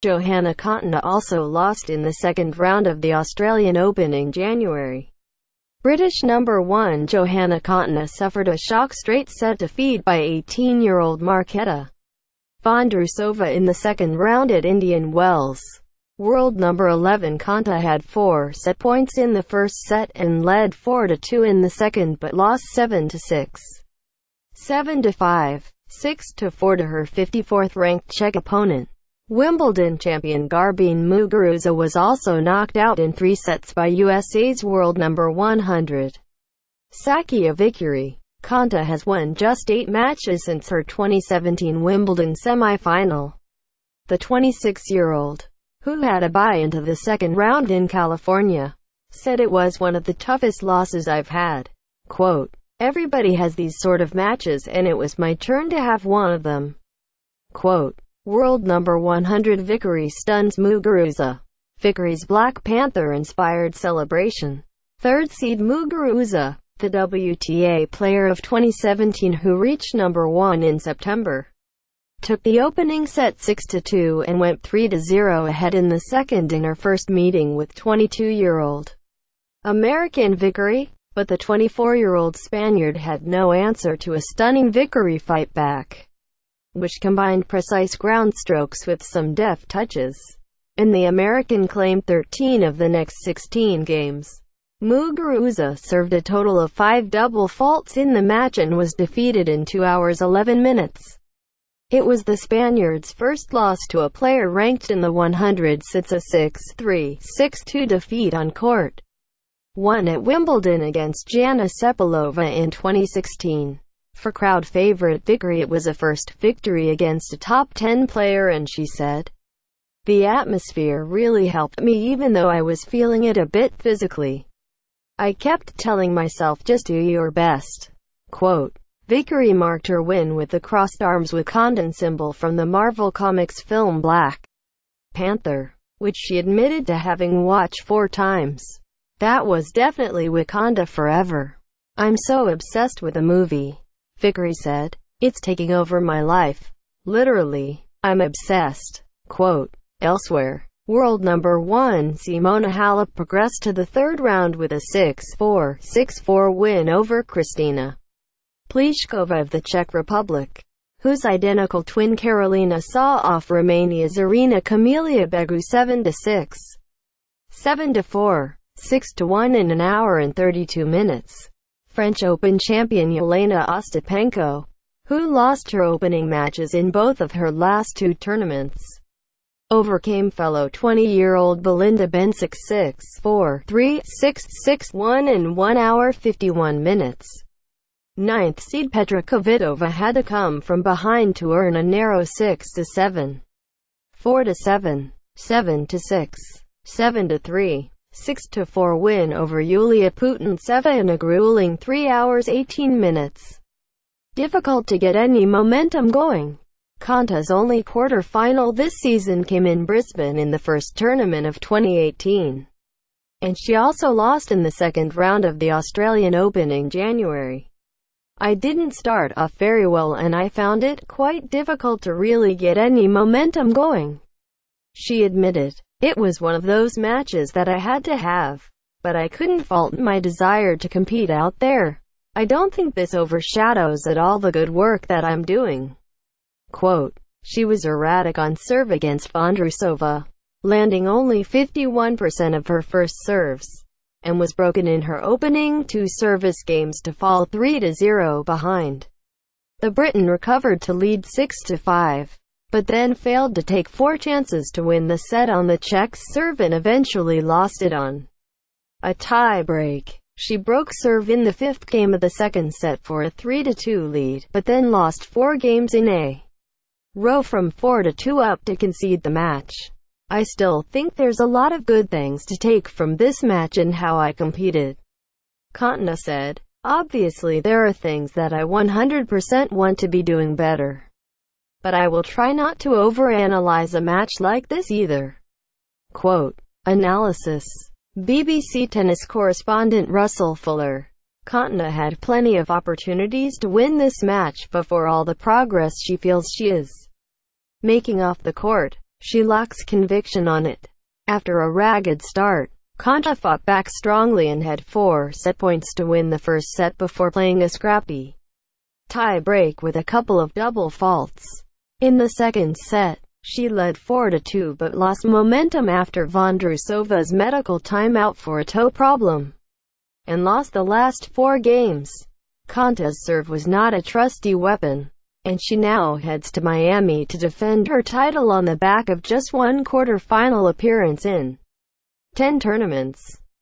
Johanna Konta also lost in the second round of the Australian Open in January. British number 1 Johanna Konta suffered a shock straight-set defeat by 18-year-old Marketa Vondrousova in the second round at Indian Wells. World number 11 Konta had 4 set points in the first set and led 4-2 in the second, but lost 7-6, 7-5, 6-4 to her 54th-ranked Czech opponent. Wimbledon champion Garbine Muguruza was also knocked out in 3 sets by USA's world number 100 Sakia Vikuri. Konta has won just 8 matches since her 2017 Wimbledon semi-final. The 26-year-old, who had a bye into the second round in California, said it was one of the toughest losses I've had. Quote, "Everybody has these sort of matches and it was my turn to have one of them." Quote, world number 100 Vikuri stuns Muguruza. Vikuri's Black Panther-inspired celebration. Third seed Muguruza, the WTA Player of 2017 who reached number 1 in September, took the opening set 6-2 and went 3-0 ahead in the second in her first meeting with 22-year-old American Vikuri, but the 24-year-old Spaniard had no answer to a stunning Vikuri fight back, which combined precise ground strokes with some deft touches, and the American claimed 13 of the next 16 games. Muguruza served a total of 5 double faults in the match and was defeated in 2 hours 11 minutes. It was the Spaniard's first loss to a player ranked in the 100 since a 6-3, 6-2 defeat on court 1 at Wimbledon against Jana Sepilova in 2016. For crowd favorite Vikuri, it was a first victory against a top 10 player, and she said, "The atmosphere really helped me even though I was feeling it a bit physically. I kept telling myself just do your best." Quote, Vikuri marked her win with the crossed arms Wakandan symbol from the Marvel Comics film Black Panther, which she admitted to having watched 4 times. "That was definitely Wakanda forever. I'm so obsessed with the movie," Vikuri said. "It's taking over my life. Literally, I'm obsessed." Quote, elsewhere, world number 1 Simona Halep progressed to the third round with a 6-4, 6-4 win over Kristina Pliskova of the Czech Republic, whose identical twin Karolina saw off Romania's Irina Camelia Begu 7-6, 7-4, 6-1 in an hour and 32 minutes. French Open champion Yelena Ostapenko, who lost her opening matches in both of her last 2 tournaments, overcame fellow 20-year-old Belinda Bencic 6-4, 3-6, 6-1 in 1 hour 51 minutes. Ninth seed Petra Kvitova had to come from behind to earn a narrow 6-7, 4-7, 7-6, 7-3, 6-4 win over Yulia Putintseva in a grueling 3 hours 18 minutes. Difficult to get any momentum going. Konta's only quarter-final this season came in Brisbane in the first tournament of 2018, and she also lost in the second round of the Australian Open in January. "I didn't start off very well and I found it quite difficult to really get any momentum going," she admitted. "It was one of those matches that I had to have, but I couldn't fault my desire to compete out there. I don't think this overshadows at all the good work that I'm doing." Quote, she was erratic on serve against Vondrousova, landing only 51% of her first serves, and was broken in her opening 2 service games to fall 3-0 behind. The Briton recovered to lead 6-5, but then failed to take 4 chances to win the set on the Czech's serve and eventually lost it on a tie-break. She broke serve in the 5th game of the second set for a 3-2 lead, but then lost 4 games in a row from 4-2 up to concede the match. "I still think there's a lot of good things to take from this match and how I competed," Konta said. "Obviously there are things that I 100% want to be doing better, but I will try not to overanalyze a match like this either." Quote, analysis. BBC tennis correspondent Russell Fuller. Konta had plenty of opportunities to win this match, but for all the progress she feels she is making off the court, she lacks conviction on it. After a ragged start, Konta fought back strongly and had 4 set points to win the first set before playing a scrappy tie break with a couple of double faults. In the second set, she led 4-2 but lost momentum after Vondrousova's medical timeout for a toe problem, and lost the last 4 games. Konta's serve was not a trusty weapon, and she now heads to Miami to defend her title on the back of just one quarter-final appearance in 10 tournaments.